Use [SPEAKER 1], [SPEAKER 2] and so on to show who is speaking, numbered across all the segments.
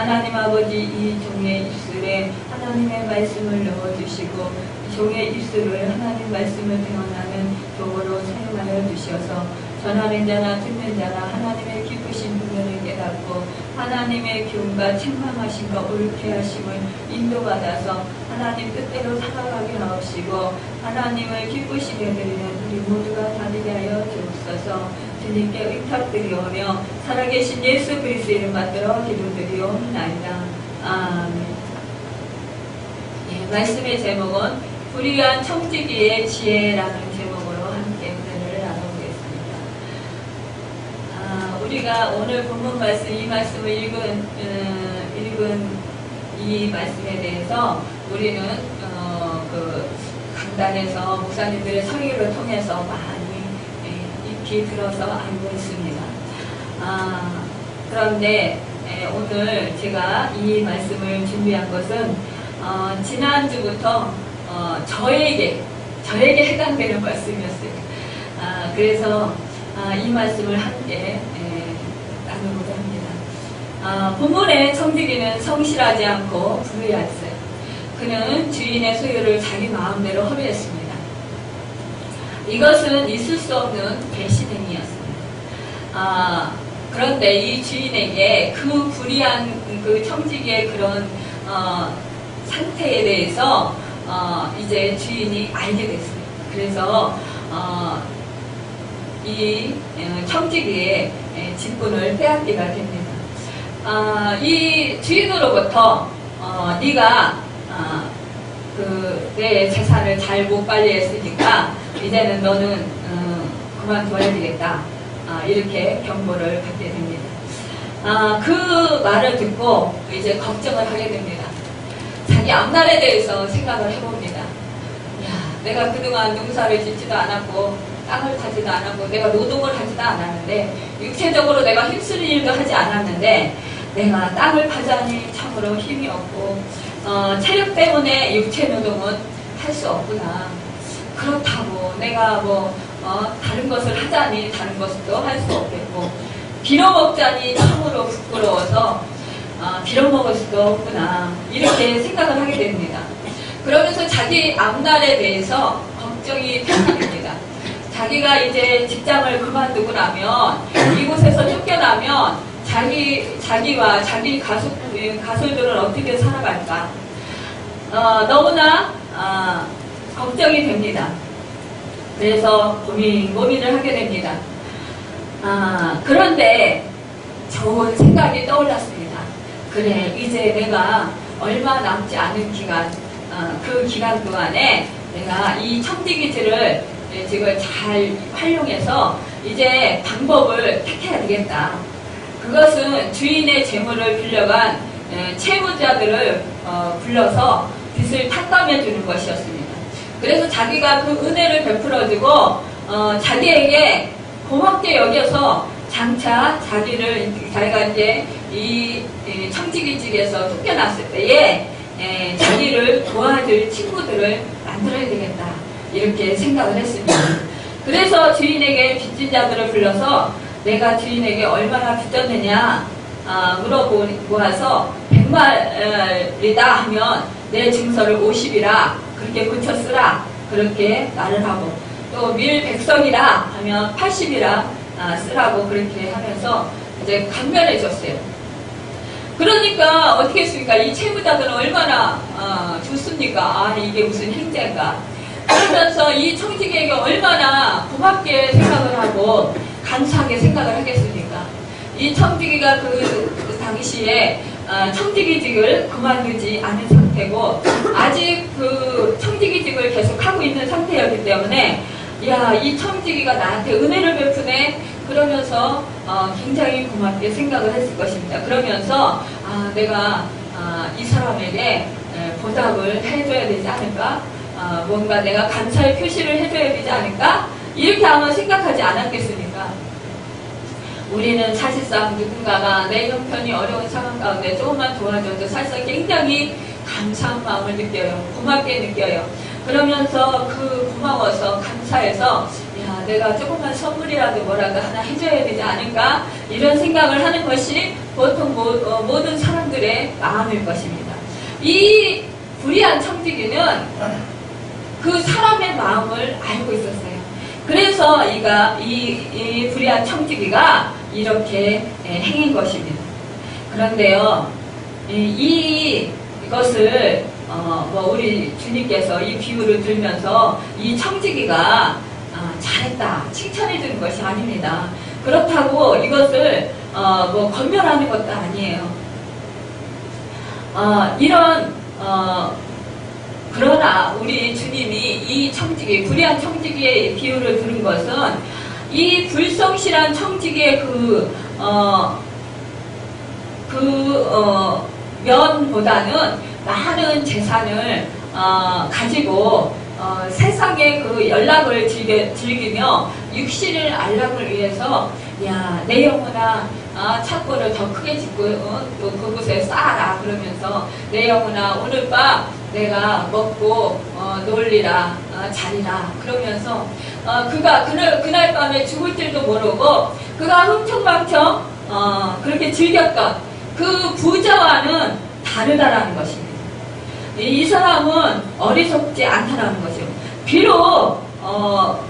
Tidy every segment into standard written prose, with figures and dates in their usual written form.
[SPEAKER 1] 하나님 아버지 이 종의 입술에 하나님의 말씀을 넣어주시고 이 종의 입술을 하나님 말씀을 대언하는 도구로 사용하여 주셔서 전하는 자나 듣는 자나 하나님의 기쁘신 분을 깨닫고 하나님의 기운과 책망하심과 옳게 하심을 인도받아서 하나님 뜻대로 살아가게 하옵시고 하나님을 기쁘시게 드리는 우리 모두가 다 되게 하여 주옵소서. 주님께 의탁드리오며 살아계신 예수 그리스도 이름 받들어 기도드리옵나이다. 아멘. 예, 말씀의 제목은 불의한 청지기의 지혜라는 제목으로 함께 은혜를 나누겠습니다. 우리가 오늘 본문 말씀, 이 말씀을 읽은 이 말씀에 대해서 우리는 그 강단에서 목사님들의 설교를 통해서 많이 익히 들어서 알고 있습니다. 그런데 오늘 제가 이 말씀을 준비한 것은 지난주부터 저에게 해당되는 말씀이었어요. 그래서 이 말씀을 함께 나누고자 합니다. 본문의 청지기는 성실하지 않고 불의했어요. 그는 주인의 소유를 자기 마음대로 허비했습니다. 이것은 있을 수 없는 배신행위였습니다. 그런데 이 주인에게 그 불의한 그 청지기의 그런 상태에 대해서 이제 주인이 알게 됐습니다. 그래서 이 청지기의 직분을 빼앗기가 됩니다. 이 주인으로부터 네가 내 재산을 잘 못 관리했으니까 이제는 너는 그만둬야 되겠다. 이렇게 경고를 받게 됩니다. 그 말을 듣고 이제 걱정을 하게 됩니다. 자기 앞날에 대해서 생각을 해봅니다. 내가 그동안 농사를 짓지도 않았고 땅을 타지도 않았고 내가 노동을 하지도 않았는데 육체적으로 내가 힘쓰는 일도 하지 않았는데 내가 땅을 파자니 참으로 힘이 없고 체력 때문에 육체 노동은 할 수 없구나. 그렇다고 내가 다른 것을 하자니 다른 것도 할 수 없겠고 빌어먹자니 참으로 부끄러워서 빌어먹을 수도 없구나. 이렇게 생각을 하게 됩니다. 그러면서 자기 앞날에 대해서 걱정이 됩니다. 자기가 이제 직장을 그만두고 나면 이곳에서 쫓겨나면 자기와 자기 가솔들은 어떻게 살아갈까? 너무나 걱정이 됩니다. 그래서 고민을 하게 됩니다. 그런데 좋은 생각이 떠올랐습니다. 그래, 이제 내가 얼마 남지 않은 기간, 그 기간 동안에 내가 이 청지기질을 지금 잘 활용해서 이제 방법을 택해야 되겠다. 그것은 주인의 재물을 빌려간 채무자들을 불러서 빚을 탕감해 주는 것이었습니다. 그래서 자기가 그 은혜를 베풀어주고 자기에게 고맙게 여겨서 장차 자기가 이제 이 청지기직에서 쫓겨났을 때에 자기를 도와줄 친구들을 만들어야 되겠다. 이렇게 생각을 했습니다. 그래서 주인에게 빚진 자들을 불러서 내가 주인에게 얼마나 빚졌느냐 물어보아서 100마리다 하면 내 증서를 50이라 그렇게 고쳐 쓰라 그렇게 말을 하고 또 밀 100석이라 하면 80이라 쓰라고 그렇게 하면서 이제 강변해 줬어요. 그러니까 어떻게 했습니까? 이 채무자들은 얼마나 좋습니까? 이게 무슨 행제인가? 그러면서 이 청지기에게 얼마나 고맙게 생각을 하고 감사하게 생각을 하겠습니까? 이 청지기가 그 당시에 청지기직을 그만두지 않은 상태고 아직 그 청지기직을 계속 하고 있는 상태였기 때문에 이 청지기가 나한테 은혜를 베푸네 그러면서 굉장히 고맙게 생각을 했을 것입니다. 그러면서 내가 이 사람에게 보답을 해줘야 되지 않을까? 뭔가 내가 감사의 표시를 해줘야 되지 않을까? 이렇게 아마 생각하지 않았겠습니까? 우리는 사실상 누군가가 내 형편이 어려운 상황 가운데 조금만 도와줘도 사실상 굉장히 감사한 마음을 느껴요. 고맙게 느껴요. 그러면서 그 고마워서 감사해서 내가 조금만 선물이라도 뭐라도 하나 해줘야 되지 않을까? 이런 생각을 하는 것이 보통 모든 사람들의 마음일 것입니다. 이 불의한 청지기는 그 사람의 마음을 알고 있었어요. 그래서 이 불의한 청지기가 이렇게 행한 것입니다. 그런데요, 이것을 우리 주님께서 이 비유를 들면서 이 청지기가 잘했다 칭찬해 주는 것이 아닙니다. 그렇다고 이것을 권면하는 것도 아니에요. 그러나 우리 주님이 이 불의한 청지기의 비유를 들은 것은 이 불성실한 청지기의 면보다는 많은 재산을 가지고 세상의 그 연락을 즐기며 육신을 안락을 위해서 내 영혼아 창고를 더 크게 짓고 또 그곳에 쌓아라 그러면서 내 영혼아 오늘 밤 내가 먹고 놀리라 자리라 그러면서 그가 그날 밤에 죽을 줄도 모르고 그가 흥청망청 그렇게 즐겼던 그 부자와는 다르다라는 것입니다. 이 사람은 어리석지 않다라는 거죠. 비록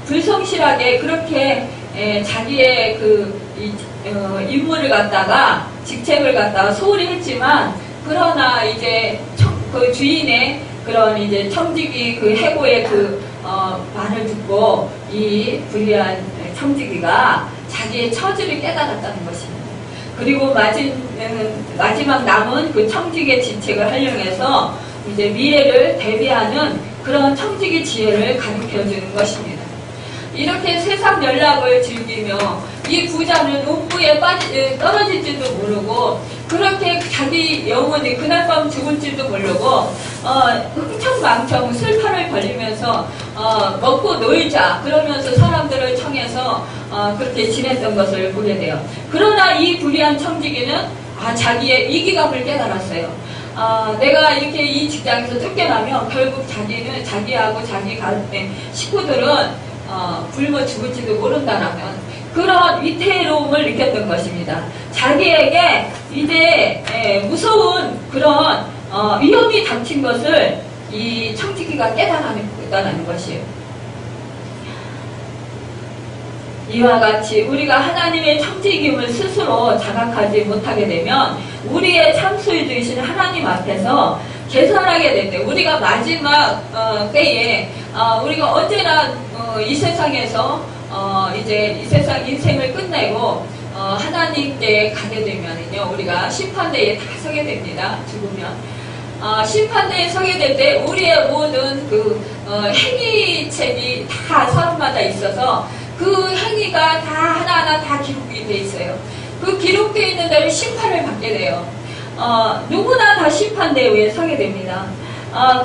[SPEAKER 1] 불성실하게 그렇게 자기의 임무를 갖다가 직책을 갖다가 소홀히 했지만 그러나 이제 그 주인의 그런 이제 청지기 해고의 말을 듣고 이 불의한 청지기가 자기의 처지를 깨달았다는 것입니다. 그리고 마지막 남은 그 청지기의 직책을 활용해서 이제 미래를 대비하는 그런 청지기 지혜를 가르쳐주는 것입니다. 이렇게 세상 연락을 즐기며 이 부자는 음부에 떨어질지도 모르고 그렇게 자기 영혼이 그날 밤 죽을 줄도 모르고 흥청망청 슬퍼를 벌리면서 먹고 놀자 그러면서 사람들을 청해서 그렇게 지냈던 것을 보게 돼요. 그러나 이 불의한 청지기는 자기의 위기감을 깨달았어요. 내가 이렇게 이 직장에서 쫓겨나면 결국 자기하고 자기 식구들은 굶어 죽을지도 모른다라는 그런 위태로움을 느꼈던 것입니다. 자기에게 이제 무서운 그런 위험이 닥친 것을 이 청지기가 깨달았다는 것이에요. 이와 같이 우리가 하나님의 청지기임을 스스로 자각하지 못하게 되면 우리의 참소유 되신 하나님 앞에서 계산하게 될 때 우리가 마지막 때에 우리가 언제나 이 세상에서 이제 이 세상 인생을 끝내고 하나님께 가게 되면은요 우리가 심판대에 다 서게 됩니다. 죽으면 심판대에 서게 될 때 우리의 모든 행위책이 다 사람마다 있어서 그 행위가 다 하나하나 다 기록이 돼 있어요. 그 기록되어 있는 대로 심판을 받게 돼요. 누구나 다 심판대에 서게 됩니다.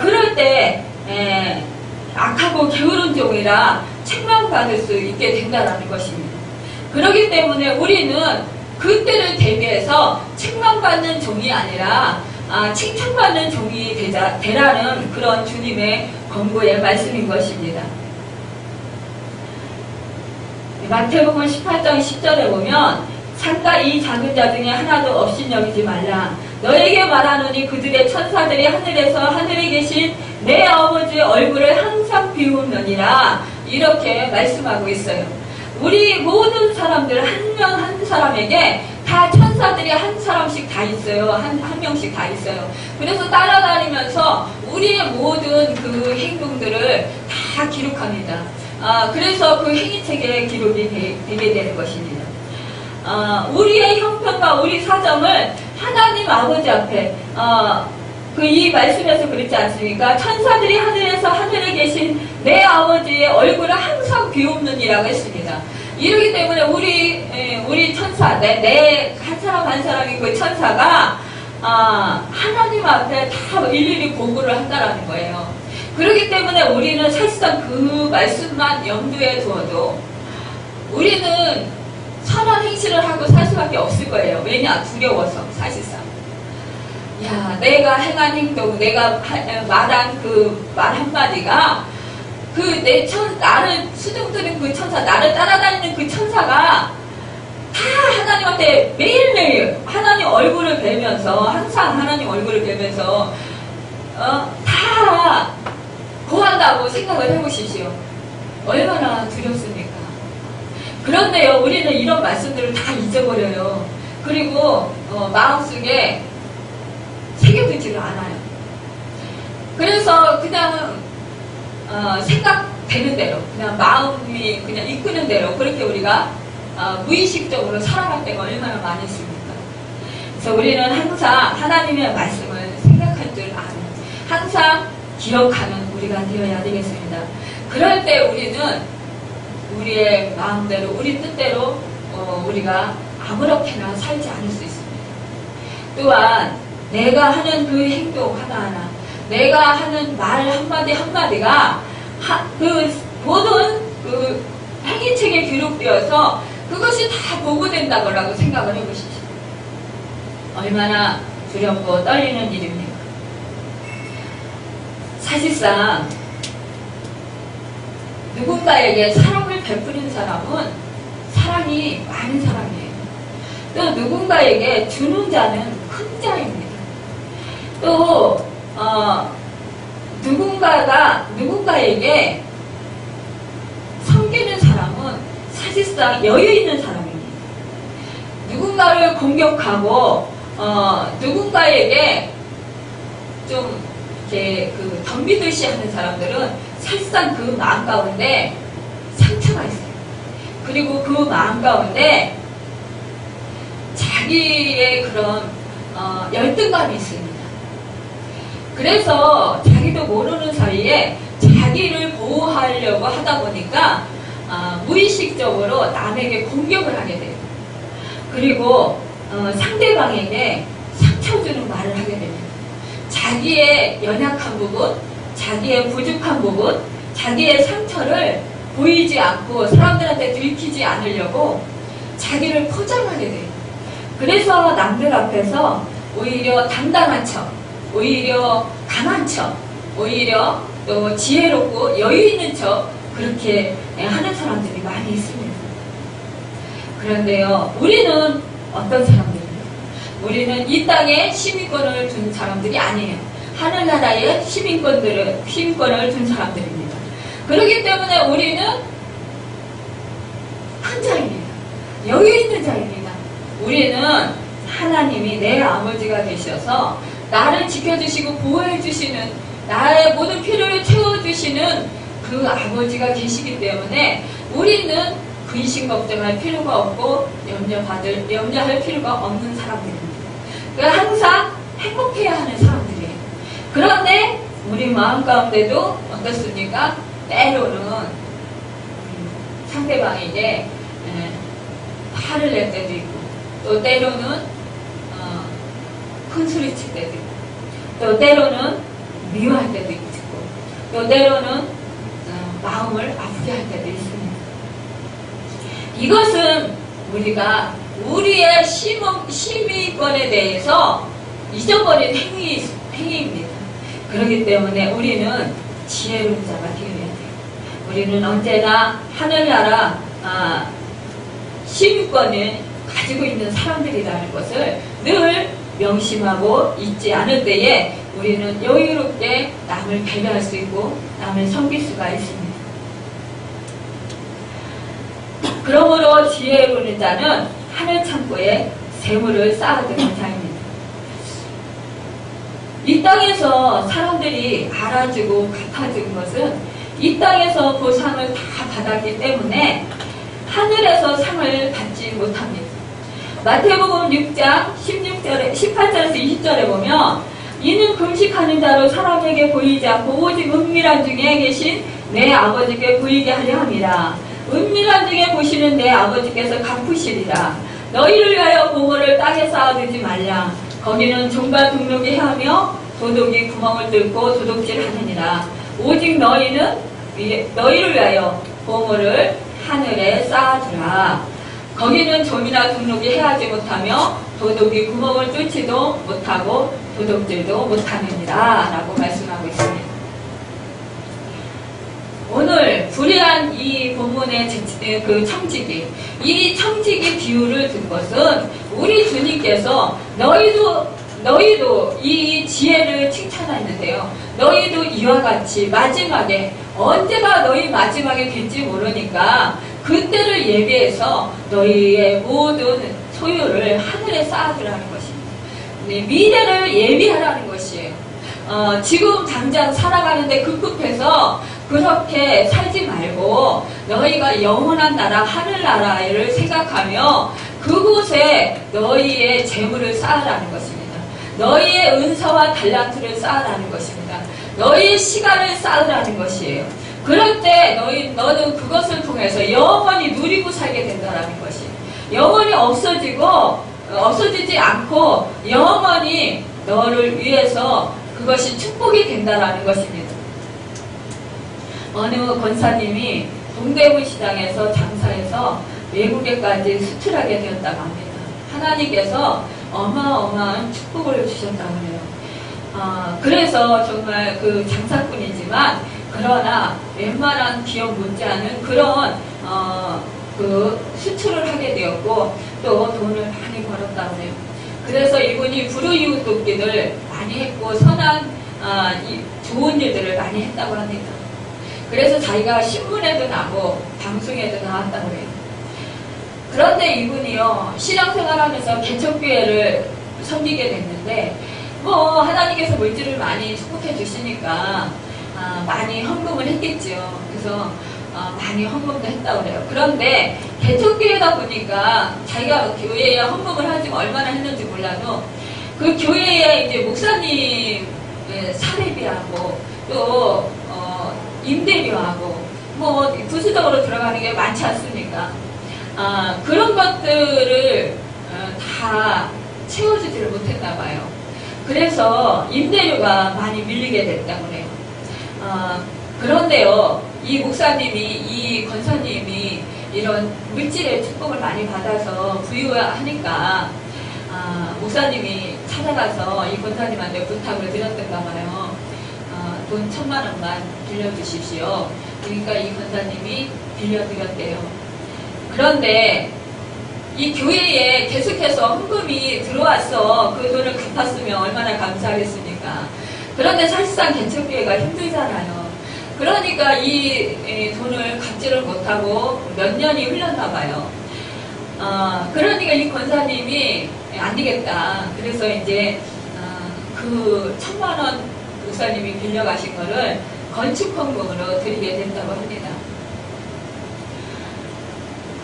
[SPEAKER 1] 그럴 때 악하고 게으른 종이라 책망받을 수 있게 된다는 것입니다. 그렇기 때문에 우리는 그때를 대비해서 책망받는 종이 아니라 칭찬받는 종이 되라는 그런 주님의 권고의 말씀인 것입니다. 마태복음 18장 10절에 보면 삼가 이 작은 자 중에 하나도 없이 여기지 말라. 너에게 말하노니 그들의 천사들이 하늘에 계신 내 아버지의 얼굴을 항상 비우느니라. 이렇게 말씀하고 있어요. 우리 모든 사람들 한 명 한 사람에게 다 천사들이 한 사람씩 다 있어요. 한 명씩 다 있어요. 그래서 따라다니면서 우리의 모든 그 행동들을 다 기록합니다. 그래서 그 행위책에 기록이 되게 되는 것입니다. 우리의 형편과 우리 사정을 하나님 아버지 앞에 이 말씀에서 그렇지 않습니까? 천사들이 하늘에 계신 내 아버지의 얼굴을 항상 비옵느니라고 했습니다. 이러기 때문에 우리 천사, 내 한 사람 한 사람이 그 천사가 하나님 앞에 다 일일이 보고를 한다라는 거예요. 그렇기 때문에 우리는 사실상 그 말씀만 염두에 두어도 우리는 선한 행실을 하고 살 수밖에 없을 거예요. 왜냐? 두려워서 사실상. 내가 행한 행동, 내가 말한 그 말 한마디가 나를 수종드는 그 천사, 나를 따라다니는 그 천사가 다 하나님한테 매일매일 하나님 얼굴을 뵈면서, 항상 하나님 얼굴을 뵈면서, 다 구한다고 생각을 해보십시오. 얼마나 두렵습니까? 그런데요, 우리는 이런 말씀들을 다 잊어버려요. 그리고, 마음속에 새겨두지를 않아요. 그래서 그냥, 생각되는 대로, 그냥 마음이 그냥 이끄는 대로, 그렇게 우리가, 무의식적으로 살아갈 때가 얼마나 많이 있습니까? 그래서 우리는 항상 하나님의 말씀을 생각할 줄 아는, 항상 기억하는 우리가 되어야 되겠습니다. 그럴 때 우리는 우리의 마음대로, 우리 뜻대로 우리가 아무렇게나 살지 않을 수 있습니다. 또한 내가 하는 그 행동 하나하나, 내가 하는 말 한마디 한마디가 그 모든 그 행위책에 기록되어서 그것이 다 보고된다고 생각을 해보십시오. 얼마나 두렵고 떨리는 일입니까? 사실상 누군가에게 사랑을 베푸는 사람은 사랑이 많은 사람이에요. 또 누군가에게 주는 자는 큰 자입니다. 또 누군가에게 섬기는 사람은 사실상 여유 있는 사람입니다. 누군가를 공격하고 누군가에게 좀 이렇게 덤비듯이 하는 사람들은 사실상 그 마음 가운데 상처가 있어요. 그리고 그 마음 가운데 자기의 그런 열등감이 있습니다. 그래서 자기도 모르는 사이에 자기를 보호하려고 하다 보니까 무의식적으로 남에게 공격을 하게 돼요. 그리고 상대방에게 상처 주는 말을 하게 됩니다. 자기의 연약한 부분, 자기의 부족한 부분, 자기의 상처를 보이지 않고 사람들한테 들키지 않으려고 자기를 포장하게 돼요. 그래서 남들 앞에서 오히려 당당한 척, 오히려 강한 척, 오히려 또 지혜롭고 여유 있는 척 그렇게 하는 사람들이 많이 있습니다. 그런데요, 우리는 어떤 사람들입니까? 우리는 이 땅에 시민권을 둔 사람들이 아니에요. 하늘나라에 시민권을 둔 사람들입니다. 그렇기 때문에 우리는 큰 자입니다. 여유 있는 자입니다. 우리는 하나님이 내 아버지가 되셔서 나를 지켜주시고 보호해주시는, 나의 모든 필요를 채워주시는 그 아버지가 계시기 때문에 우리는 근심 걱정할 필요가 없고 염려할 필요가 없는 사람들입니다. 그러니까 항상 행복해야 하는 사람들이에요. 그런데 우리 마음 가운데도 어떻습니까? 때로는 상대방에게 화를 낼 때도 있고, 또 때로는 큰 소리 칠 때도 있고, 또 때로는 미워할 때도 있고, 또 때로는 마음을 아프게 할 때도 있습니다. 이것은 우리가 우리의 시민권에 대해서 잊어버린 행위입니다. 그렇기 때문에 우리는 지혜로운 자가 되어야 돼요. 우리는 언제나 하늘나라 시민권을 가지고 있는 사람들이라는 것을 늘 명심하고 잊지 않을 때에 우리는 여유롭게 남을 배려할 수 있고 남을 섬길 수가 있습니다. 그러므로 지혜로운 자는 하늘 창고에 재물을 쌓아두는 자입니다. 이 땅에서 사람들이 알아주고 갚아준 것은 이 땅에서 보상을 다 받았기 때문에 하늘에서 상을 받지 못합니다. 마태복음 6장 18절에서 20절에 보면 이는 금식하는 자로 사람에게 보이지 않고 오직 은밀한 중에 계신 내 아버지께 보이게 하려 함이라. 은밀한 중에 보시는 내 아버지께서 갚으시리라. 너희를 위하여 보물을 땅에 쌓아두지 말라. 거기는 종과 등록이 헤하며 도둑이 구멍을 뚫고 도둑질하느니라. 오직 너희를 위하여 보물을 하늘에 쌓아두라. 거기는 좀이나 등록이 헤하지 못하며 도둑이 구멍을 뚫지도 못하고 도둑질도 못하느니라 라고 말씀하고 있습니다. 오늘 불의한 이 본문의 그 청지기, 이 청지기 비유를 든 것은 우리 주님께서 너희도 이 지혜를 칭찬하는데요. 너희도 이와 같이 마지막에 언제가 너희 마지막에 될지 모르니까 그때를 예비해서 너희의 모든 소유를 하늘에 쌓아두라는 것입니다. 네, 미래를 예비하라는 것이에요. 지금 당장 살아가는데 급급해서 그렇게 살지 말고 너희가 영원한 나라 하늘나라를 생각하며 그곳에 너희의 재물을 쌓으라는 것입니다. 너희의 은사와 달란트를 쌓으라는 것입니다. 너희의 시간을 쌓으라는 것이에요. 그럴 때 너는 그것을 통해서 영원히 누리고 살게 된다는 것이에요. 영원히 없어지지 않고 영원히 너를 위해서 그것이 축복이 된다는 것입니다. 어느 권사님이 동대문 시장에서 장사해서 외국에까지 수출하게 되었다고 합니다. 하나님께서 어마어마한 축복을 주셨다고 해요. 그래서 정말 그 장사꾼이지만 그러나 웬만한 기업 못지않은 그런 그 수출을 하게 되었고 또 돈을 많이 벌었다고 해요. 그래서 이분이 불우이웃 돕기를 많이 했고 선한 좋은 일들을 많이 했다고 합니다. 그래서 자기가 신문에도 나고 방송에도 나왔다고 해요. 그런데 이분이요 신앙생활하면서 개척교회를 섬기게 됐는데 뭐 하나님께서 물질을 많이 축복해 주시니까 많이 헌금을 했겠지요. 그래서 많이 헌금도 했다고 그래요. 그런데 개척교회다 보니까 자기가 교회에 헌금을 하지 얼마나 했는지 몰라도 그 교회에 이제 목사님 사례비하고 또 임대료하고 뭐 부수적으로 들어가는 게 많지 않습니까? 그런 것들을 다 채워주지를 못했나 봐요. 그래서 임대료가 많이 밀리게 됐다고 해요. 그런데요, 이 목사님이, 이 권사님이 이런 물질의 축복을 많이 받아서 부유하니까 목사님이 찾아가서 이 권사님한테 부탁을 드렸던가 봐요. 돈 1,000만 원만 빌려주십시오. 그러니까 이 권사님이 빌려드렸대요. 그런데 이 교회에 계속해서 헌금이 들어와서 그 돈을 갚았으면 얼마나 감사하겠습니까? 그런데 사실상 개척교회가 힘들잖아요. 그러니까 이 돈을 갚지를 못하고 몇 년이 흘렀나 봐요. 그러니까 이 권사님이 안 되겠다. 그래서 이제 그 1,000만 원 목사님이 빌려가신 거를 건축헌금으로 드리게 된다고 합니다.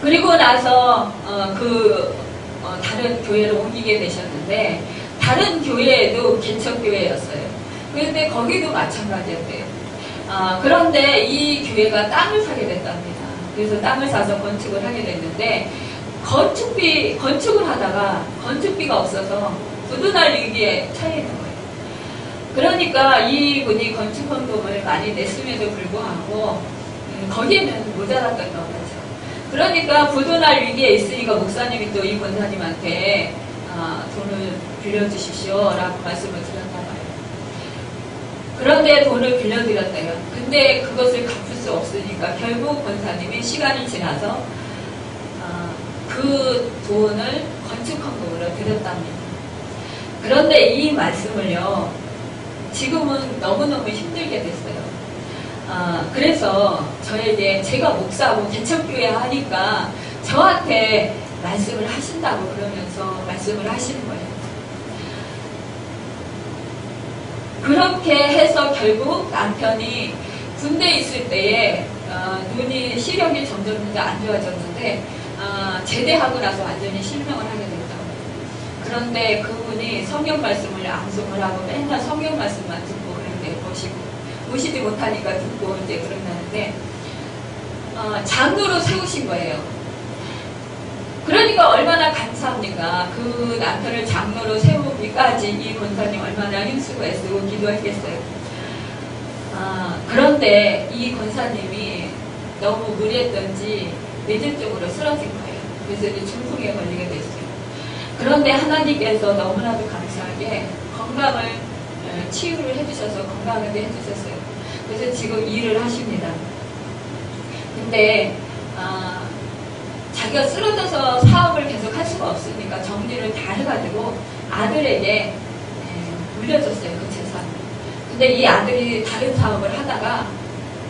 [SPEAKER 1] 그리고 나서 다른 교회로 옮기게 되셨는데 다른 교회에도 개척교회였어요. 그런데 거기도 마찬가지였대요. 그런데 이 교회가 땅을 사게 됐답니다. 그래서 땅을 사서 건축을 하게 됐는데 건축을 하다가 건축비가 없어서 부도날 위기에 처해 있는 거예요. 그러니까 이분이 건축헌금을 많이 냈음에도 불구하고 거기에는 모자랐던 거죠. 그러니까 부도날 위기에 있으니까 목사님이 또 이 권사님한테 돈을 빌려주십시오 라고 말씀을 드렸나 봐요. 그런데 돈을 빌려드렸대요. 근데 그것을 갚을 수 없으니까 결국 권사님이 시간이 지나서 그 돈을 건축헌금으로 드렸답니다. 그런데 이 말씀을요 지금은 너무너무 힘들게 됐어요. 그래서 저에게 제가 목사하고 개척교회 하니까 저한테 말씀을 하신다고 그러면서 말씀을 하시는 거예요. 그렇게 해서 결국 남편이 군대에 있을 때에 눈이 시력이 점점 안 좋아졌는데 제대하고 나서 완전히 실명을 하게 됐다고 해요. 그런데 그분이 성경 말씀을 암송을 하고 맨날 성경 말씀만 듣고 그런데 보시지 못하니까 듣고 이제 그런다는데 장로로 세우신 거예요. 그러니까 얼마나 감사합니까? 그 남편을 장로로 세우기까지 이 권사님 얼마나 힘쓰고 애쓰고 기도했겠어요. 그런데 이 권사님이 너무 무리했던지 뇌전적으로 쓰러진 거예요. 그래서 이제 중풍에 걸리게 됐어요. 그런데 하나님께서 너무나도 감사하게 건강을 치유를 해주셔서 건강하게 해주셨어요. 그래서 지금 일을 하십니다. 근데 자기가 쓰러져서 사업을 계속 할 수가 없으니까 정리를 다 해가지고 아들에게 물려줬어요, 그 재산. 근데 이 아들이 다른 사업을 하다가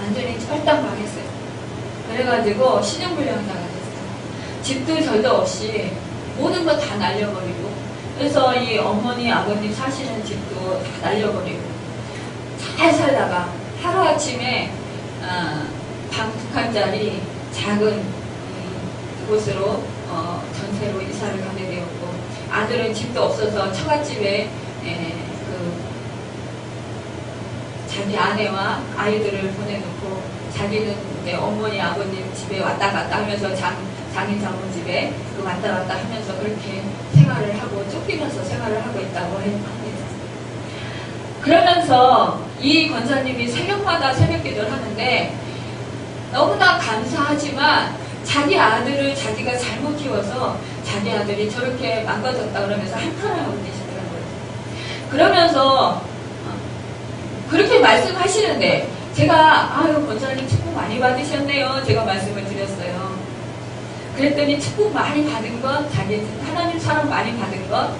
[SPEAKER 1] 완전히 쫄딱 망했어요. 그래가지고 신용불량자가 됐어요. 집도 저도 없이 모든 거 다 날려버리고, 그래서 이 어머니 아버님 사시는 집도 다 날려버리고 잘 살다가 하루아침에 방 2칸짜리 작은 곳으로 전세로 이사를 가게 되었고, 아들은 집도 없어서 처갓집에 자기 아내와 아이들을 보내놓고 자기는 어머니 아버님 집에 왔다 갔다 하면서 장인 장모 집에 왔다 갔다 하면서 그렇게 생활을 하고 쫓기면서 생활을 하고 있다고 합니다. 그러면서 이 권사님이 새벽마다 새벽기도를 하는데 너무나 감사하지만 자기 아들을 자기가 잘못 키워서 자기 아들이 저렇게 망가졌다 그러면서 한탄하고 계시더라고요. 그러면서 그렇게 말씀하시는데 제가 아유 권사님 축복 많이 받으셨네요. 제가 말씀을 드렸어요. 그랬더니 축복 많이 받은 것, 자기 하나님 사랑 많이 받은 것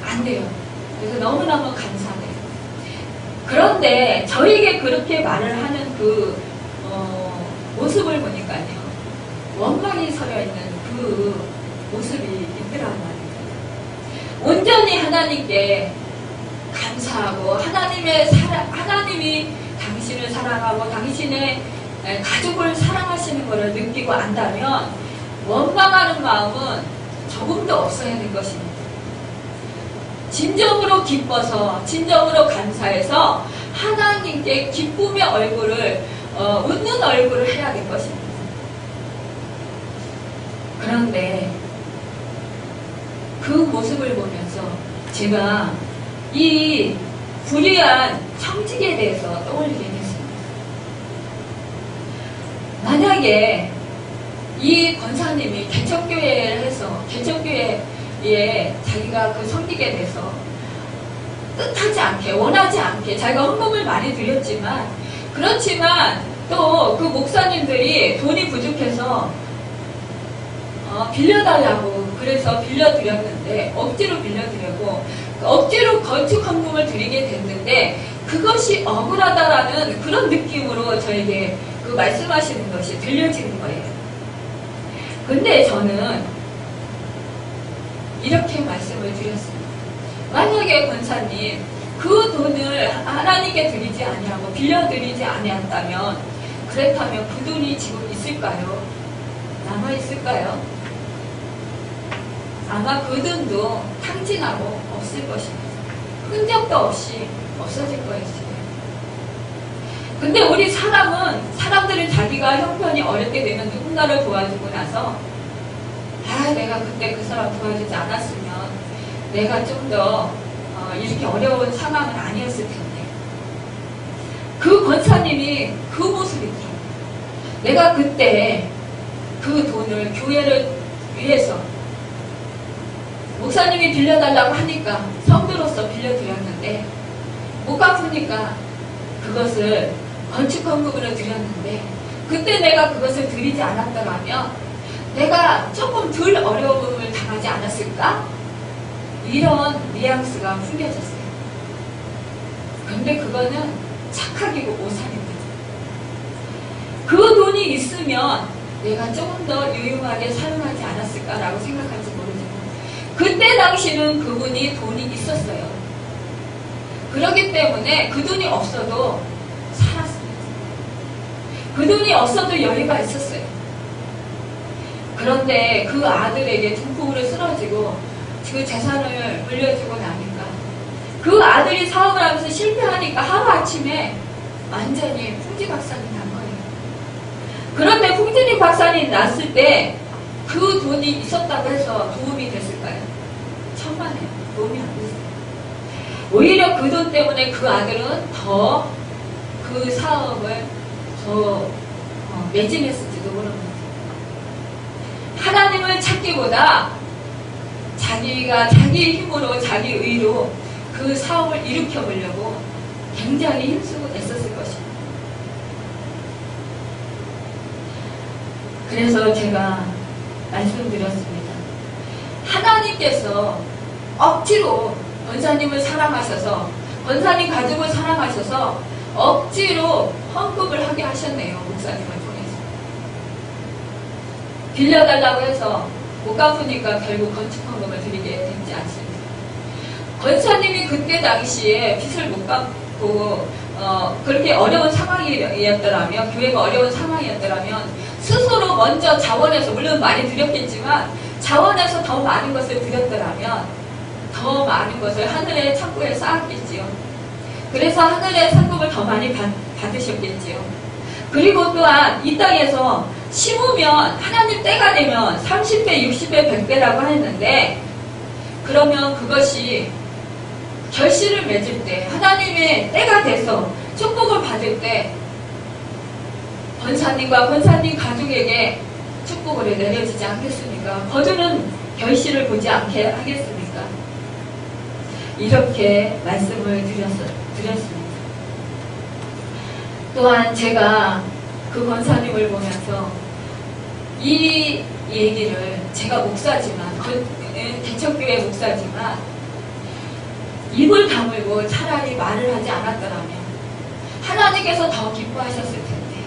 [SPEAKER 1] 안 돼요. 그래서 너무너무 감사해요. 그런데 저에게 그렇게 말을 하는 그 모습을 보니까요, 원망이 서려있는 그 모습이 있더란 말이에요. 온전히 하나님께 감사하고 하나님이 당신을 사랑하고 당신의 가족을 사랑하시는 것을 느끼고 안다면 원망하는 마음은 조금도 없어야 될 것입니다. 진정으로 기뻐서 진정으로 감사해서 하나님께 기쁨의 얼굴을 웃는 얼굴을 해야 될 것입니다. 그런데 그 모습을 보면서 제가 이 불의한 청직에 대해서 떠올리게 됐습니다. 만약에 이 권사님이 개척교회를 해서 개척교회에 자기가 그 섬기게 돼서 뜻하지 않게 원하지 않게 자기가 헌금을 많이 드렸지만 그렇지만 또 그 목사님들이 돈이 부족해서 빌려달라고 그래서 빌려드렸는데 억지로 빌려드리고 억지로 건축 헌금을 드리게 됐는데 그것이 억울하다라는 그런 느낌으로 저에게 그 말씀하시는 것이 들려지는 거예요. 근데 저는 이렇게 말씀을 드렸습니다. 만약에 권사님 그 돈을 하나님께 드리지 아니하고 빌려드리지 아니한다면 그렇다면 그 돈이 지금 있을까요? 남아있을까요? 아마 그 돈도 탕진하고 없을 것입니다. 흔적도 없이 없어질 것입니다. 근데 우리 사람들은 자기가 형편이 어렵게 되면 누군가를 도와주고 나서 내가 그때 그 사람 도와주지 않았으면 내가 좀 더 이렇게 어려운 상황은 아니었을 텐데 그 권사님이 그 모습이더라고요. 내가 그때 그 돈을 교회를 위해서 목사님이 빌려달라고 하니까 성도로서 빌려드렸는데 못 갚으니까 그것을 건축헌금으로 드렸는데 그때 내가 그것을 드리지 않았더라면 내가 조금 덜 어려움을 당하지 않았을까? 이런 뉘앙스가 풍겨졌어요. 근데 그거는 착각이고 오산입니다. 그 돈이 있으면 내가 조금 더 유용하게 사용하지 않았을까라고 생각할지 모르지만 그때 당시는 그분이 돈이 있었어요. 그렇기 때문에 그 돈이 없어도 살았습니다. 그 돈이 없어도 여유가 있었어요. 그런데 그 아들에게 중풍으로 쓰러지고 그 재산을 물려주고 나니까 그 아들이 사업을 하면서 실패하니까 하루아침에 완전히 풍지박산이 난 거예요. 그런데 풍지박산이 났을 때 그 돈이 있었다고 해서 도움이 됐을까요? 천만에요. 도움이 안 됐어요. 오히려 그 돈 때문에 그 아들은 더 그 사업을 더 매진했을지도 모릅니다. 하나님을 찾기보다 자기가 자기 힘으로 자기 의로 그 사업을 일으켜 보려고 굉장히 힘쓰고 애썼을 것입니다. 그래서 제가 말씀드렸습니다. 하나님께서 억지로 권사님을 사랑하셔서, 권사님 가족을 사랑하셔서 억지로 헌금을 하게 하셨네요. 목사님을 통해서. 빌려달라고 해서 못 갚으니까 결국 건축헌금을 드리게 되지 않습니다. 권사님이 그때 당시에 빚을 못 갚고 그렇게 어려운 상황이었더라면, 교회가 어려운 상황이었더라면 스스로 먼저 자원해서, 물론 많이 드렸겠지만 자원해서 더 많은 것을 드렸더라면 더 많은 것을 하늘의 창고에 쌓았겠지요. 그래서 하늘의 상급을 더 많이 받으셨겠지요. 그리고 또한 이 땅에서 심으면 하나님 때가 되면 30배, 60배, 100배라고 했는데, 그러면 그것이 결실을 맺을 때, 하나님의 때가 돼서 축복을 받을 때 권사님과 권사님 가족에게 축복을 내려지지 않겠습니까? 거두는 결실을 보지 않게 하겠습니까? 이렇게 말씀을 드렸습니다. 또한 제가 그 권사님을 보면서 이 얘기를, 제가 목사지만, 개척교회 목사지만 입을 다물고 차라리 말을 하지 않았더라면 하나님께서 더 기뻐하셨을 텐데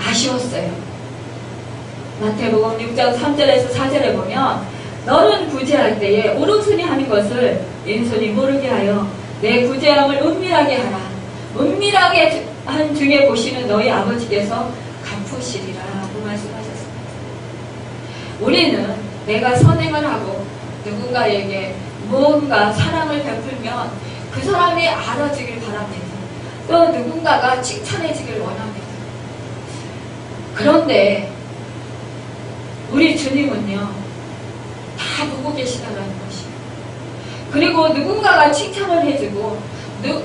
[SPEAKER 1] 아쉬웠어요. 마태복음 6장 3절에서 4절에 보면, 너는 구제할 때에 오른손이 하는 것을 왼손이 모르게 하여 내 구제함을 은밀하게 하라. 은밀하게 한 중에 보시는 너희 아버지께서 갚으시리라 라고 말씀하셨습니다. 우리는 내가 선행을 하고 누군가에게 무언가 사랑을 베풀면 그 사람이 알아주길 바랍니다. 또 누군가가 칭찬해주길 원합니다. 그런데 우리 주님은요, 다 보고 계시다라는 것이에요. 그리고 누군가가 칭찬을 해주고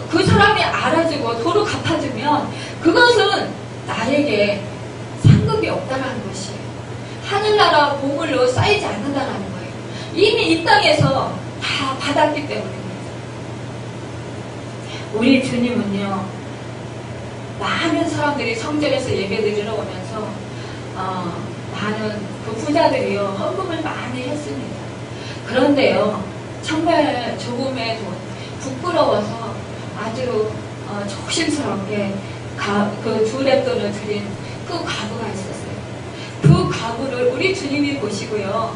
[SPEAKER 1] 그 사람이 알아주고 도로 갚아주면 그것은 나에게 상급이 없다라는 것이에요. 하늘나라 보물로 쌓이지 않는다라는 거예요. 이미 이 땅에서 다 받았기 때문입니다. 우리 주님은요, 많은 사람들이 성전에서 예배드리러 오면서 많은 그 부자들이요, 헌금을 많이 했습니다. 그런데요, 정말 조금의 돈, 부끄러워서 아주 조심스럽게 그 두 랩돈을 드린 그 과부가 있었어요. 그 과부를 우리 주님이 보시고요,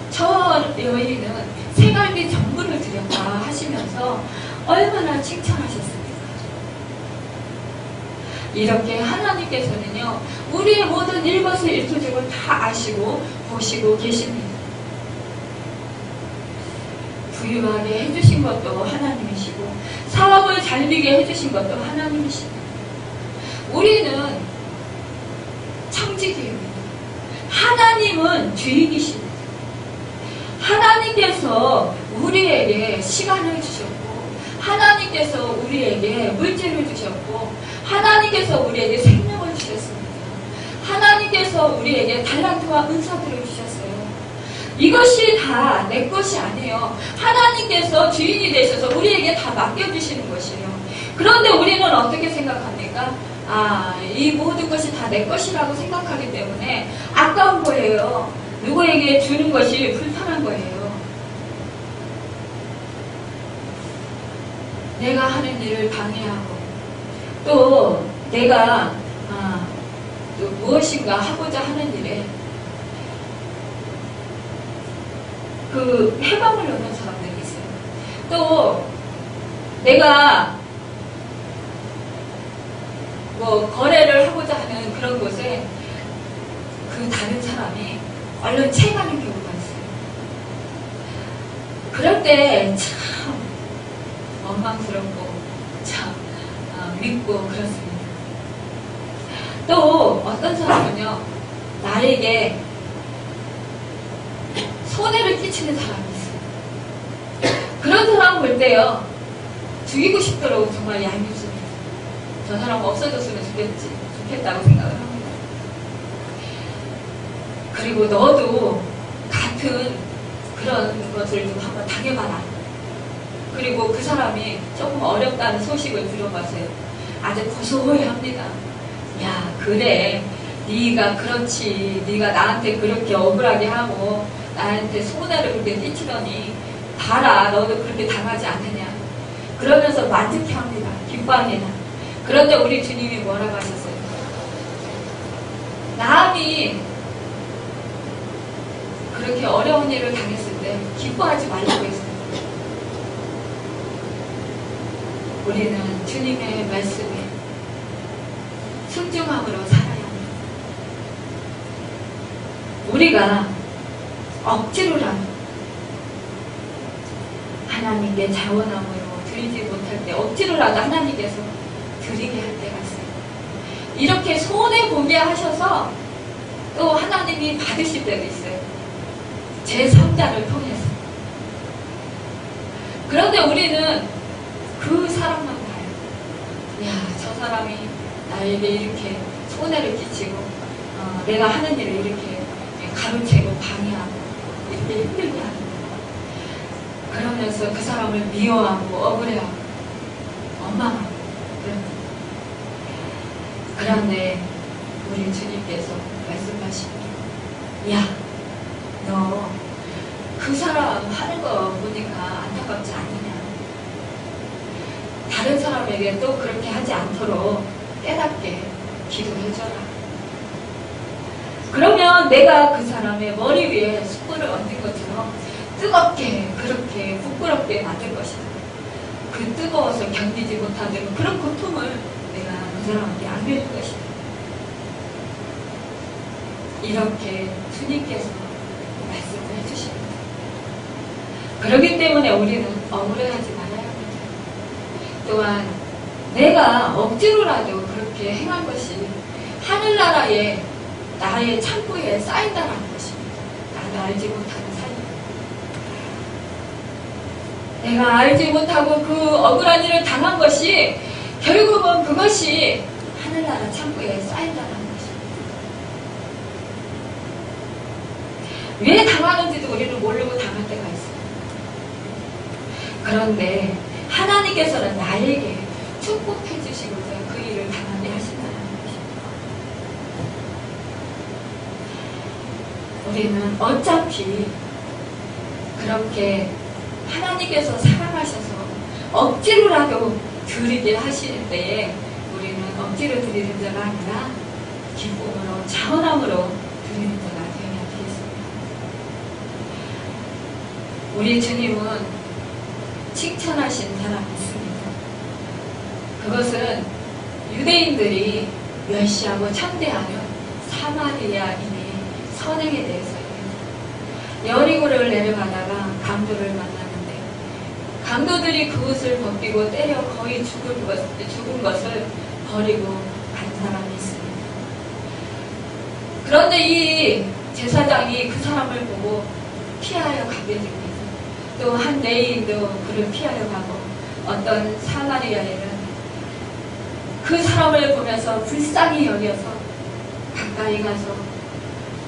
[SPEAKER 1] 저 여인은 생활비 전부를 드렸다 하시면서 얼마나 칭찬하셨습니까? 이렇게 하나님께서는요, 우리의 모든 일거수일투족을 다 아시고 보시고 계십니다. 부유하게 해주신 것도 하나님이시고 사업을 잘 되게 해주신 것도 하나님이십니다. 우리는 청지기입니다. 하나님은 주인이십니다. 하나님께서 우리에게 시간을 주셨고, 하나님께서 우리에게 물질을 주셨고, 하나님께서 우리에게 생명을 주셨습니다. 하나님께서 우리에게 달란트와 은사들을 주셨어요. 이것이 다 내 것이 아니에요. 하나님께서 주인이 되셔서 우리에게 다 맡겨주시는 것이에요. 그런데 우리는 어떻게 생각합니까? 이 모든 것이 다 내 것이라고 생각하기 때문에 아까운 거예요. 누구에게 주는 것이 불편한 거예요. 내가 하는 일을 방해하고, 또 내가 또 무엇인가 하고자 하는 일에 그 해방을 얻는 사람들이 있어요. 또 내가 거래를 하고자 하는 그런 곳에 그 다른 사람이 얼른 채가는 경우가 있어요. 그럴 때 참 원망스럽고 참 믿고 그렇습니다. 또 어떤 사람은요, 나에게 손해를 끼치는 사람이 있어요. 그런 사람 볼 때요, 죽이고 싶도록 정말 얄밉습니다. 저 사람 없어졌으면 좋겠다고 생각을 합니다. 그리고 너도 같은 그런 것을 좀 한번 당해봐라. 그리고 그 사람이 조금 어렵다는 소식을 들어봤어요. 아주 고소해합니다. 야, 그래, 네가 그렇지, 네가 나한테 그렇게 억울하게 하고 나한테 손해를 그렇게 끼치더니 봐라, 너도 그렇게 당하지 않느냐. 그러면서 만족해 합니다. 기뻐합니다. 그런데 우리 주님이 뭐라고 하셨어요? 남이 그렇게 어려운 일을 당했을 때 기뻐하지 말라고 했어요. 우리는 주님의 말씀에 순종함으로 살아야 합니다. 우리가 억지로라도 하나님께 자원함으로 드리지 못할 때, 억지로라도 하나님께서 드리게 할 때가 있어요. 이렇게 손해보게 하셔서 또 하나님이 받으실 때도 있어요. 제3자를 통해서. 그런데 우리는 그 사람만 봐요. 야, 저 사람이 나에게 이렇게 손해를 끼치고 내가 하는 일을 이렇게 가로채고 방해하고 이렇게 힘들게 하는 거예요. 그러면서 그 사람을 미워하고 억울해하고 원망하고 그런 거예요. 그런데 우리 주님께서 말씀하십니다. 야, 너 그 사람 하는 거 보니까 안타깝지 않느냐. 다른 사람에게 또 그렇게 하지 않도록 깨닫게 기도해줘라. 그러면 내가 그 사람의 머리 위에 숯불을 얹은 것처럼 뜨겁게 그렇게 부끄럽게 만들 것이다. 그 뜨거워서 견디지 못하는 그런 고통을 내가 그 사람한테 안겨줄 것이다. 이렇게 주님께서 말씀을 해주십니다. 그렇기 때문에 우리는 억울해하지 말아야 합니다. 또한 내가 억지로라도 그렇게 행한 것이 하늘나라에 나의 창고에 쌓인다는 것입니다. 나도 알지 못하는 사이. 내가 알지 못하고 그 억울한 일을 당한 것이 결국은 그것이 하늘나라 창고에 쌓인다는 것입니다. 왜 당하는지도 우리는 모르고 당할 때가 있어요. 그런데 하나님께서는 나에게 축복해 주시고자 그 일을 당하게 하신다는 것입니다. 우리는 어차피 그렇게 하나님께서 사랑하셔서 억지로라도 드리게 하실 때에 우리는 억지로 드리는 자가 아니라 기쁨으로 자원함으로 드리는 자가 되어야 되겠습니다. 우리 주님은 칭찬하신 사람이 있습니다. 그것은 유대인들이 멸시하고 창대하는 사마리아인의 선행에 대해서입니다. 여리고를 내려가다가 강도를 만났는데 강도들이 그것을 벗기고 때려 거의 죽은 것을 버리고 간 사람이 있습니다. 그런데 이 제사장이 그 사람을 보고 피하여 가게 됩니다. 또 한 레위인도 그를 피하려 가고 어떤 사마리아인은 그 사람을 보면서 불쌍히 여겨서 가까이 가서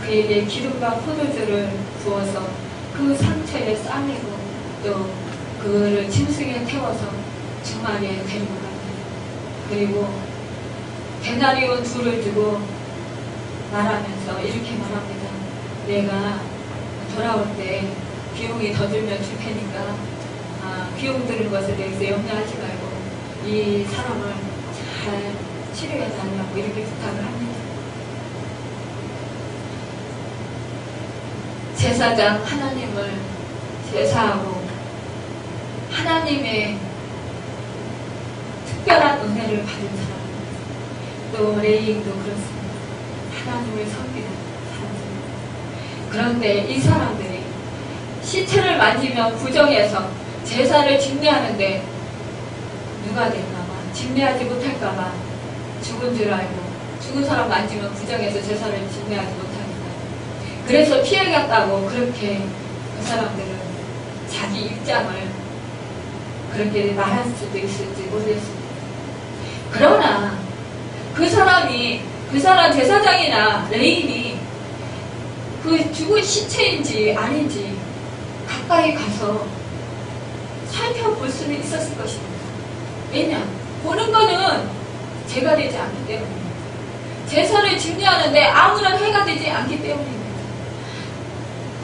[SPEAKER 1] 그에게 기름과 포도주를 부어서 그 상처에 싸매고 또 그를 짐승에 태워서 주막에 데리고 갑니다. 그리고 데나리온 2를 주고 말하면서 이렇게 말합니다. 내가 돌아올 때 비용이 더 들면 줄 테니까 비용 드는 것에 대해서 염려하지 말고 이 사람을 잘 치료해 달라고 이렇게 부탁을 합니다. 제사장 하나님을 제사하고 하나님의 특별한 은혜를 받은 사람, 또 레위인도 그렇습니다. 하나님을 섬기는 사람입니다. 그런데 이 사람들이 시체를 만지면 부정해서 제사를 집례하는데 누가 될까봐, 집례하지 못할까봐 죽은 줄 알고 죽은 사람 만지면 부정해서 제사를 집례하지 못합니다. 그래서 피해갔다고 그렇게 그 사람들은 자기 입장을 그렇게 말할 수도 있을지 모르겠습니다. 그러나 그 사람 제사장이나 레위인이 그 죽은 시체인지 아닌지 가까이 가서 살펴볼 수는 있었을 것입니다. 왜냐? 보는 거는 죄가 되지 않기 때문입니다. 제사를 증례하는데 아무런 해가 되지 않기 때문입니다.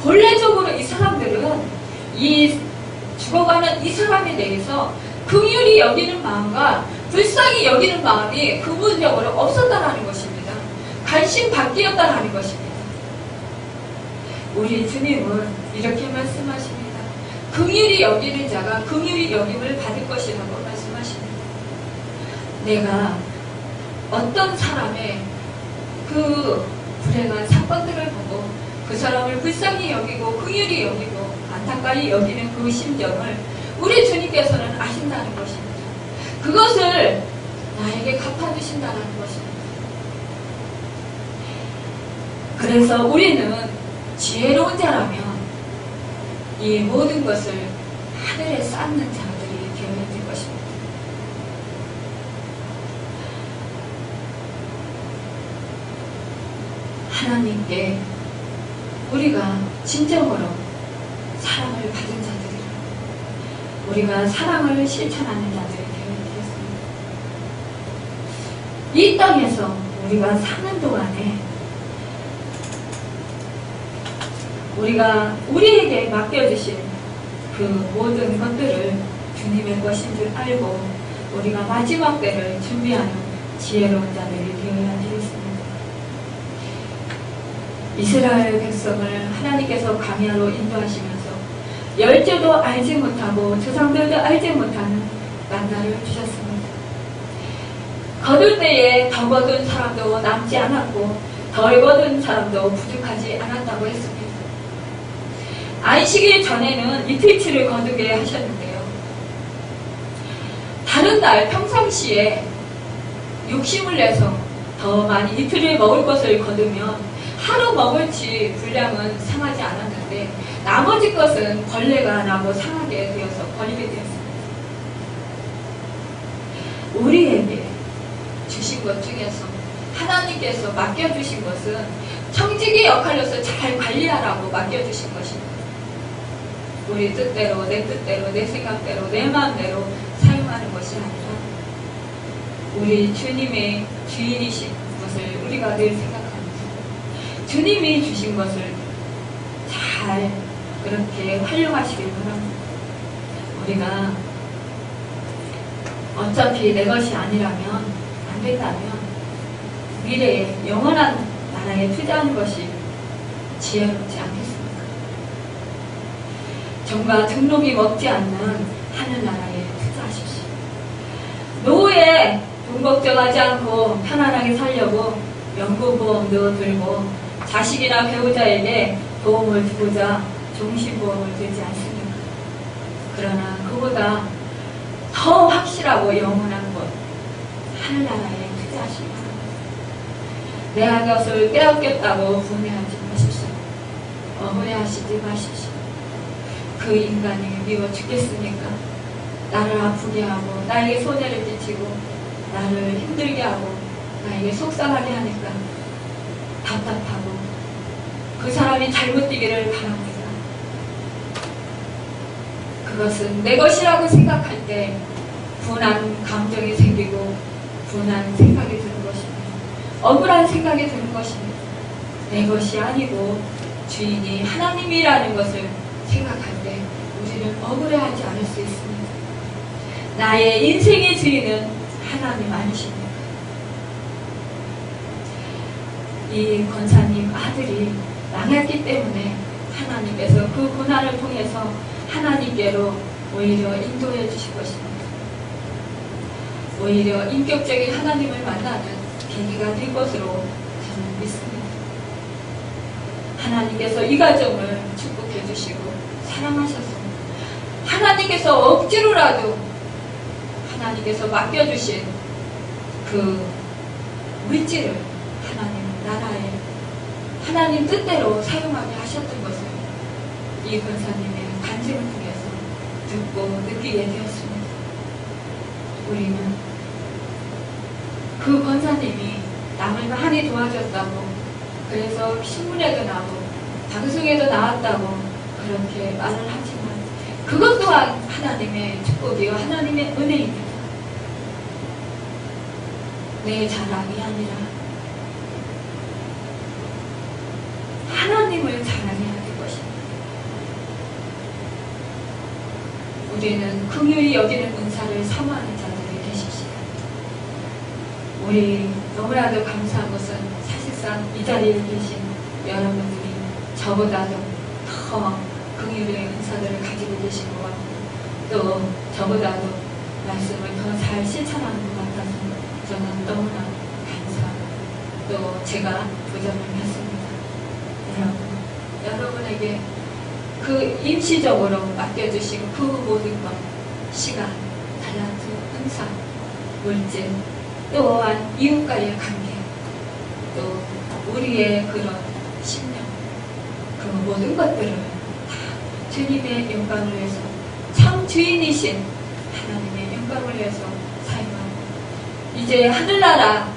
[SPEAKER 1] 본래적으로 이 사람들은 이 죽어가는 이 사람에 대해서 긍휼히 여기는 마음과 불쌍히 여기는 마음이 근본적으로 없었다라는 것입니다. 관심 밖이었다라는 것입니다. 우리 주님은 이렇게 말씀하십니다. 긍휼히 여기는 자가 긍휼히 여김을 받을 것이라고 말씀하십니다. 내가 어떤 사람의 그 불행한 사건들을 보고 그 사람을 불쌍히 여기고 긍휼히 여기고 안타까이 여기는 그 심정을 우리 주님께서는 아신다는 것입니다. 그것을 나에게 갚아주신다는 것입니다. 그래서 우리는 지혜로운 자라면 이 모든 것을 하늘에 쌓는 자들이 되어야 될 것입니다. 하나님께 우리가 진정으로 사랑을 받은 자들이라, 우리가 사랑을 실천하는 자들이 되어야 되겠습니다. 이 땅에서 우리가 사는 동안에 우리가 우리에게 맡겨주신 그 모든 것들을 주님의 것인 줄 알고 우리가 마지막 때를 준비하는 지혜로운 자들이 되어야 되겠습니다. 이스라엘 백성을 하나님께서 광야로 인도하시면서 열조도 알지 못하고 조상들도 알지 못하는 만나를 주셨습니다. 거둘 때에 더 거둔 사람도 남지 않았고 덜 거둔 사람도 부족하지 않았다고 했습니다. 안식일 전에는 이틀치를 거두게 하셨는데요. 다른 날 평상시에 욕심을 내서 더 많이 이틀을 먹을 것을 거두면 하루 먹을치 분량은 상하지 않았는데 나머지 것은 벌레가 나고 상하게 되어서 버리게 되었습니다. 우리에게 주신 것 중에서 하나님께서 맡겨주신 것은 청지기 역할로서 잘 관리하라고 맡겨주신 것입니다. 우리 뜻대로, 내 생각대로, 내 마음대로 사용하는 것이 아니라 우리 주님의 주인이신 것을 우리가 늘 생각합니다. 주님이 주신 것을 잘 그렇게 활용하시길 바랍니다. 우리가 어차피 내 것이 아니라면, 안 된다면 미래에 영원한 나라에 투자하는 것이 지혜롭지 않겠습니까? 정과 등록이 먹지 않는 하늘나라에 투자하십시오. 노후에 돈 걱정하지 않고 편안하게 살려고 연금보험도 들고 자식이나 배우자에게 도움을 주고자 종신보험을 들지 않습니까? 그러나 그보다 더 확실하고 영원한 것, 하늘나라에 투자하시기 바랍니다. 내 것을 빼앗겼다고 분해하지 마십시오. 억울해하시지 마십시오. 그 인간이 미워 죽겠으니까 나를 아프게 하고 나에게 손해를 끼치고 나를 힘들게 하고 나에게 속상하게 하니까 답답하고 그 사람이 잘못 되기를 바랍니다. 그것은 내 것이라고 생각할 때 분한 감정이 생기고 분한 생각이 드는 것입니다. 억울한 생각이 드는 것입니다. 내 것이 아니고 주인이 하나님이라는 것을 생각할 때 우리는 억울해하지 않을 수 있습니다. 나의 인생의 주인은 하나님 아니십니까? 이 권사님 아들이 망했기 때문에 하나님께서 그 고난을 통해서 하나님께로 오히려 인도해 주실 것입니다. 오히려 인격적인 하나님을 만나는 계기가 될 것으로 저는 믿습니다. 하나님께서 이 가정을 축복해 주시고 사랑하셨습니다. 하나님께서 억지로라도 하나님께서 맡겨주신 그 물질을 하나님 나라에 하나님 뜻대로 사용하게 하셨던 것을 이 권사님의 간증을 통해서 듣고 느끼게 되었습니다. 우리는 그 권사님이 남을 많이 도와줬다고, 그래서 신문에도 나오고 방송에도 나왔다고 그렇게 말을 하지만 그것 또한 하나님의 축복이요 하나님의 은혜입니다. 내 자랑이 아니라 하나님을 자랑해야 될 것입니다. 우리는 긍휼히 여기는 은사를 사모하는 자들이 되십시오. 우리 너무나도 감사한 것은 사실상 이 자리에 계신 여러분들이 저보다도 더 긍휼의 은사들을 가지고 계신 것 같고 또 저보다도 말씀을 더 잘 실천하는 것 같아서 저는 너무나 감사하고 또 제가 부정을 했습니다. 여러분에게 그 임시적으로 맡겨주신 그 모든 것, 시간, 탤런트, 은사, 물질, 또한 이웃과의 관계, 또 우리의 그런 신념, 그 모든 것들을 다 주님의 영광을 위해서 참 주인이신 하나님의 영광을 위해서 사용하고 이제 하늘나라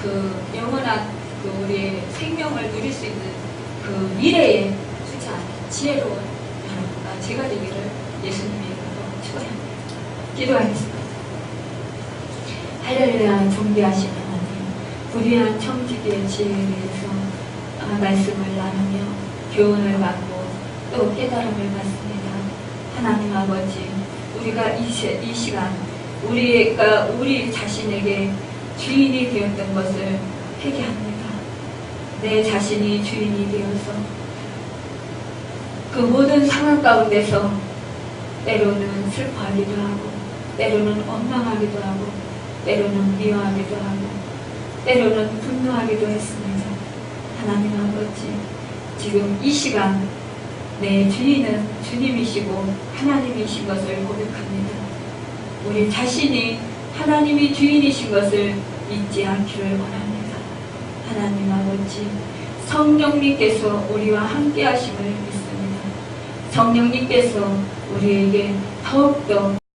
[SPEAKER 1] 그 영원한 그 우리의 생명을 누릴 수 있는 그 미래에 투자하는 지혜로운 여러분과 제가 되기를 예수님의 이름으로 축원합니다. 기도하겠습니다. 할렐루야. 존귀하신 하나님, 부귀한 청지기의 지혜에 대해서 말씀을 나누며 교훈을 받고 또 깨달음을 받습니다. 하나님 아버지, 우리가 이 시간 우리 자신에게 주인이 되었던 것을 회개합니다. 내 자신이 주인이 되어서 그 모든 상황 가운데서 때로는 슬퍼하기도 하고 때로는 원망하기도 하고 때로는 미워하기도 하고 때로는 분노하기도 했습니다. 하나님 아버지, 지금 이 시간 내 주인은 주님이시고 하나님이신 것을 고백합니다. 우리 자신이 하나님이 주인이신 것을 잊지 않기를 원합니다. 하나님 아버지, 성령님께서 우리와 함께 하심을 믿습니다. 성령님께서 우리에게 더욱더